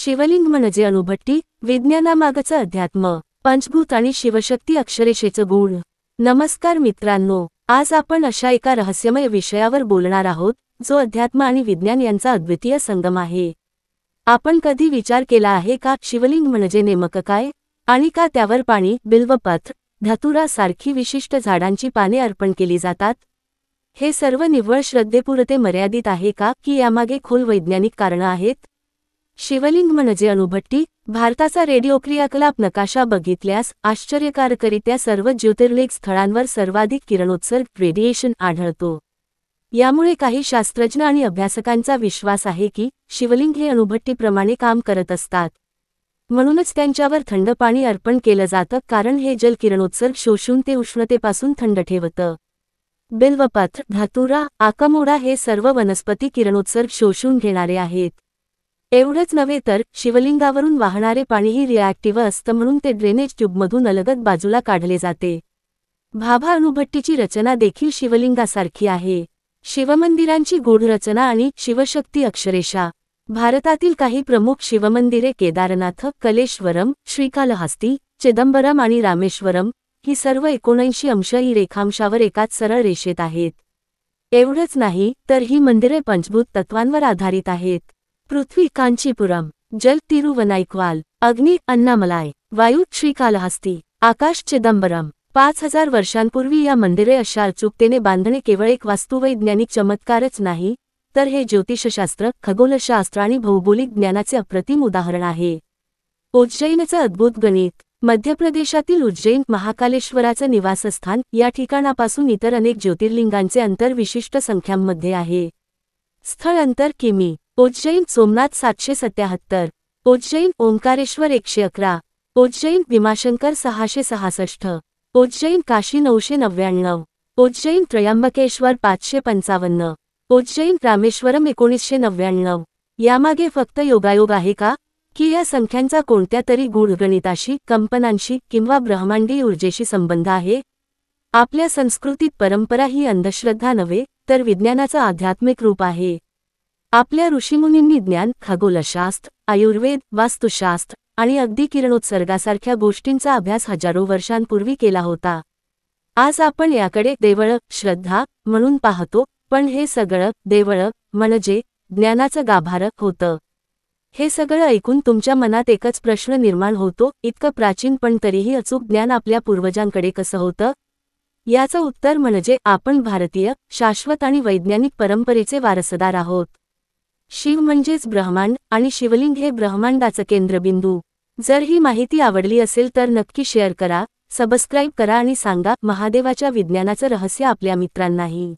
शिवलिंग म्हणजे अणुभट्टी, विज्ञानामागचं अध्यात्म, पंचभूत आणि शिवशक्ती अक्षरेषेचं गुण. नमस्कार मित्रांनो, आज आपण अशा एका रहस्यमय विषयावर बोलणार आहोत, जो अध्यात्म आणि विज्ञान यांचा अद्वितीय संगम आहे. आपण कधी विचार केला आहे का, शिवलिंग म्हणजे नेमकं काय, आणि का त्यावर पाणी, बिल्वपत्र, धतुरा सारखी विशिष्ट झाडांची पाने अर्पण केली जातात? हे सर्व निव्वळ श्रद्धेपुरते मर्यादित आहे का, की यामागे खोल वैज्ञानिक कारणं आहेत? शिवलिंग म्हणजे अणुभट्टी. भारताचा रेडिओ क्रियाकलाप नकाशा बघितल्यास आश्चर्यकारकरित्या सर्व ज्योतिर्लिंग स्थळांवर सर्वाधिक किरणोत्सर्ग रेडिएशन आढळतो. यामुळे काही शास्त्रज्ञ आणि अभ्यासकांचा विश्वास आहे की शिवलिंग हे अणुभट्टीप्रमाणे काम करत असतात. म्हणूनच त्यांच्यावर थंड पाणी अर्पण केलं जातं, कारण हे जल किरणोत्सर्ग शोषून ते उष्णतेपासून थंड ठेवतं. बिल्वपत्र, धतुरा, आकामोडा हे सर्व वनस्पती किरणोत्सर्ग शोषून घेणारे आहेत. एवढंच नव्हे तर शिवलिंगावरून वाहणारे पाणीही रिॲक्टिव्ह असतं, म्हणून ते ड्रेनेज ट्यूबमधून अलगद बाजूला काढले जाते. भाभा अणुभट्टीची रचना देखील शिवलिंगासारखी आहे. शिवमंदिरांची गूढ रचना आणि शिवशक्ती अक्षरेषा. भारतातील काही प्रमुख शिवमंदिरे केदारनाथ, कलेश्वरम, श्रीकालहस्ती, चिदंबरम आणि रामेश्वरम ही सर्व 79° रेखांशावर एकाच सरळ रेषेत आहेत. एवढंच नाही तर ही मंदिरे पंचभूत तत्वांवर आधारित आहेत. पृथ्वी कांचीपुरम, जल तिरुवनाईकवाल, अग्नी अन्नामलाई, वायू श्रीकालहस्ती, आकाश चिदंबरम. 5000 वर्षांपूर्वी या मंदिरे अशा अचूकतेने बांधणे केवळ एक वास्तुवैज्ञानिक चमत्कारच नाही, तर हे ज्योतिषशास्त्र, खगोलशास्त्र आणि भौगोलिक ज्ञानाचे अप्रतिम उदाहरण आहे. उज्जैनचं अद्भुत गणित. मध्य प्रदेशातील उज्जैन महाकालेश्वराचं निवासस्थान. या ठिकाणापासून इतर अनेक ज्योतिर्लिंगांचे अंतर विशिष्ट संख्यांमध्ये आहे. स्थळ अंतर किमी. उज्जैन सोमनाथ 777, उज्जैन ओंकारेश्वर 111, उज्जैन भीमाशंकर 666, उज्जैन काशी 999, उज्जैन त्र्यंबकेश्वर 555, उज्जैन रामेश्वरम 1999. यामागे फक्त योगायोग आहे का, की या संख्यांचा कोणत्या तरी गूढ गणिताशी, कंपनांशी किंवा ब्रह्मांडीय ऊर्जेशी संबंध आहे? आपल्या संस्कृतीत परंपरा ही अंधश्रद्धा नव्हे, तर विज्ञानाचं आध्यात्मिक रूप आहे. आपल्या ऋषीमुनींनी ज्ञान, खगोलशास्त्र, आयुर्वेद, वास्तुशास्त्र आणि अगदी किरणोत्सर्गासारख्या गोष्टींचा अभ्यास हजारो वर्षांपूर्वी केला होता. आज आपण याकडे देवळं, श्रद्धा म्हणून पाहतो, पण हे सगळं देवळं म्हणजे ज्ञानाचं गाभारं होतं. हे सगळं ऐकून तुमच्या मनात एकच प्रश्न निर्माण होतो, इतकं प्राचीन पण तरीही अचूक ज्ञान आपल्या पूर्वजांकडे कसं होतं? याचं उत्तर म्हणजे आपण भारतीय, शाश्वत आणि वैज्ञानिक परंपरेचे वारसदार आहोत. शिव म्हणजेच ब्रह्मांड आणि शिवलिंग हे ब्रह्मांडाचं केंद्रबिंदू. जर ही माहिती आवडली असेल तर नक्की शेअर करा, सबस्क्राईब करा आणि सांगा महादेवाच्या विज्ञानाचं रहस्य आपल्या मित्रांनाही.